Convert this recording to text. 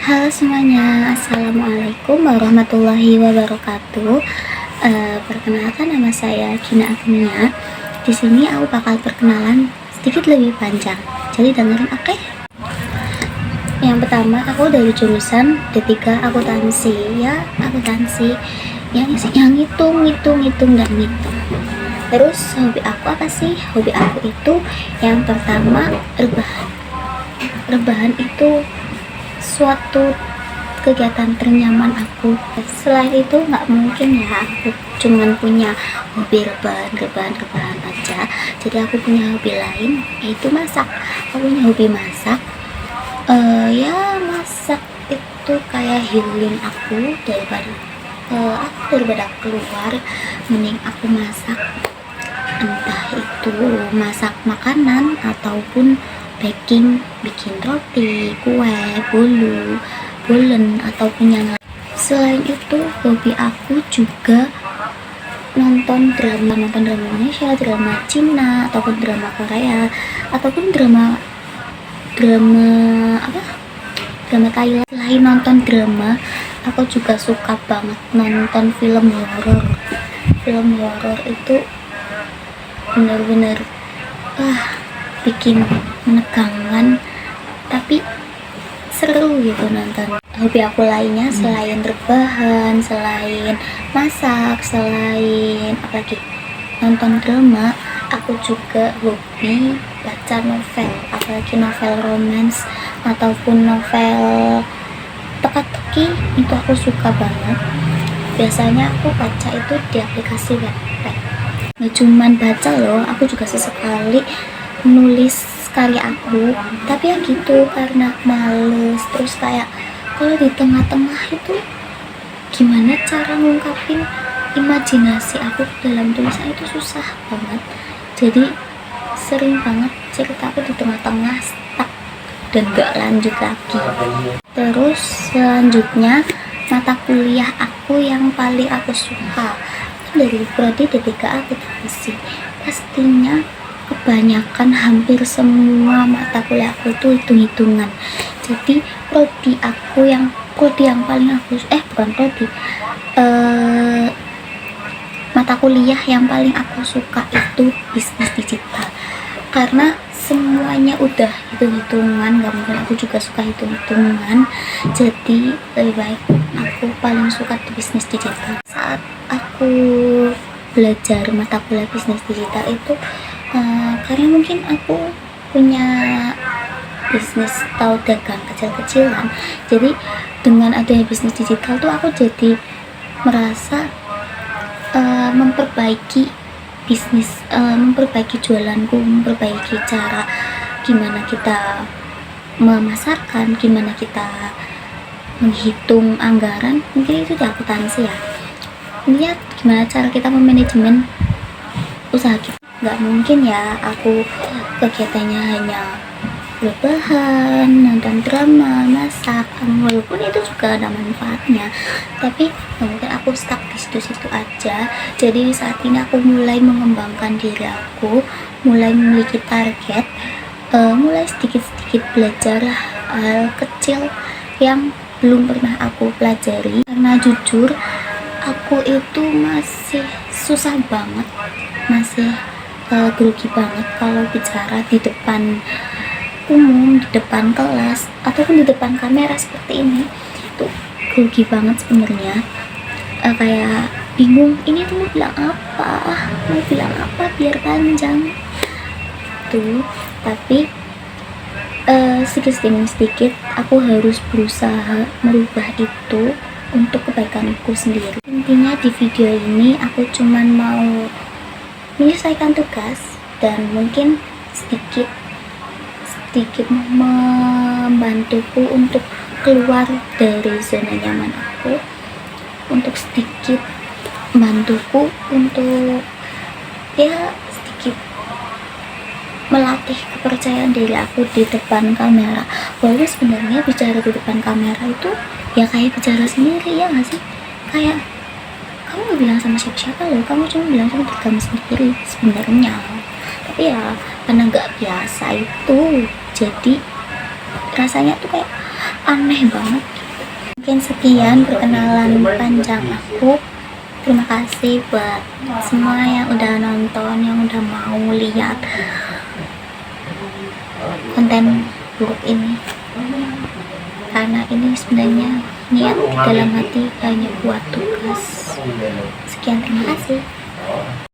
Halo semuanya, Assalamualaikum warahmatullahi wabarakatuh. Perkenalkan, nama saya Gina Agnia. Di sini aku bakal perkenalan sedikit lebih panjang, jadi dengerin, oke? Yang pertama, aku dari jurusan D3 akuntansi. Ya, akuntansi yang ngitung dan ngitung. Terus hobi aku apa sih? Hobi aku itu yang pertama rebahan. Rebahan itu suatu kegiatan ternyaman aku. Selain itu nggak mungkin ya aku cuman punya hobi rebahan aja. Jadi aku punya hobi lain, yaitu masak. Aku punya hobi masak. Ya, masak itu kayak healing aku daripada keluar, mending aku masak. Entah itu masak makanan ataupun bikin roti, kue, bolu, bulen, ataupun yang lain. Selain itu, hobi aku juga nonton drama Indonesia, drama Cina, ataupun drama Korea, ataupun drama Thailand. Selain nonton drama, aku juga suka banget nonton film horor. Film horor itu bener-bener bikin menegangkan, tapi seru gitu nonton. Hobi aku lainnya selain rebahan, selain masak, selain apalagi nonton drama, aku juga hobi baca novel, apalagi novel romance ataupun novel teka-teki. Itu aku suka banget. Biasanya aku baca itu di aplikasi Wattpad. Gak cuman baca loh, aku juga sesekali nulis karya aku, tapi ya gitu, karena males. Terus kayak kalau di tengah-tengah itu gimana cara ngungkapin imajinasi aku dalam tulisan itu susah banget. Jadi sering banget cerita aku di tengah-tengah stuck dan gak lanjut lagi. Terus selanjutnya, mata kuliah aku yang paling aku suka dari prodi D3 akuntansi. Pastinya kebanyakan, hampir semua mata kuliah aku itu hitung-hitungan. Jadi prodi yang paling aku mata kuliah yang paling aku suka itu bisnis digital, karena semuanya udah hitung-hitungan. Gak mungkin aku juga suka hitung-hitungan, jadi lebih baik aku paling suka di bisnis digital. Saat aku belajar mata kuliah bisnis digital itu karena mungkin aku punya bisnis atau dagang kecil-kecilan, jadi dengan adanya bisnis digital tuh aku jadi merasa memperbaiki bisnis, memperbaiki jualanku, memperbaiki cara gimana kita memasarkan, gimana kita menghitung anggaran. Mungkin itu di akuntansi ya, lihat gimana cara kita memanajemen usaha kita. Nggak mungkin ya aku kegiatannya hanya rebahan, nonton drama, masak, walaupun itu juga ada manfaatnya, tapi mungkin aku stuck di situ-situ aja. Jadi saat ini aku mulai mengembangkan diri aku, mulai memiliki target, mulai sedikit-sedikit belajar hal kecil yang belum pernah aku pelajari. Karena jujur aku itu masih susah banget, masih grogi banget kalau bicara di depan umum, di depan kelas, ataupun di depan kamera seperti ini. Itu grogi banget sebenarnya. Kayak bingung, ini tuh mau bilang apa biar panjang tuh. Tapi sedikit demi sedikit aku harus berusaha merubah itu untuk kebaikanku sendiri. Intinya di video ini aku cuman mau menyelesaikan tugas dan mungkin sedikit membantuku untuk keluar dari zona nyaman aku, untuk sedikit membantuku untuk sedikit melatih kepercayaan diri aku di depan kamera. Walaupun sebenarnya bicara di depan kamera itu ya kayak bicara sendiri, ya nggak sih? Kayak kamu gak bilang sama siapa-siapa loh, kamu cuma bilang sama diri kamu sendiri sebenarnya. Tapi ya karena gak biasa itu, jadi rasanya tuh kayak aneh banget. Mungkin sekian perkenalan panjang aku. Terima kasih buat semua yang udah nonton, yang udah mau lihat konten buruk ini, karena ini sebenarnya niat di dalam hati hanya buat tugas. Sekian, terima kasih.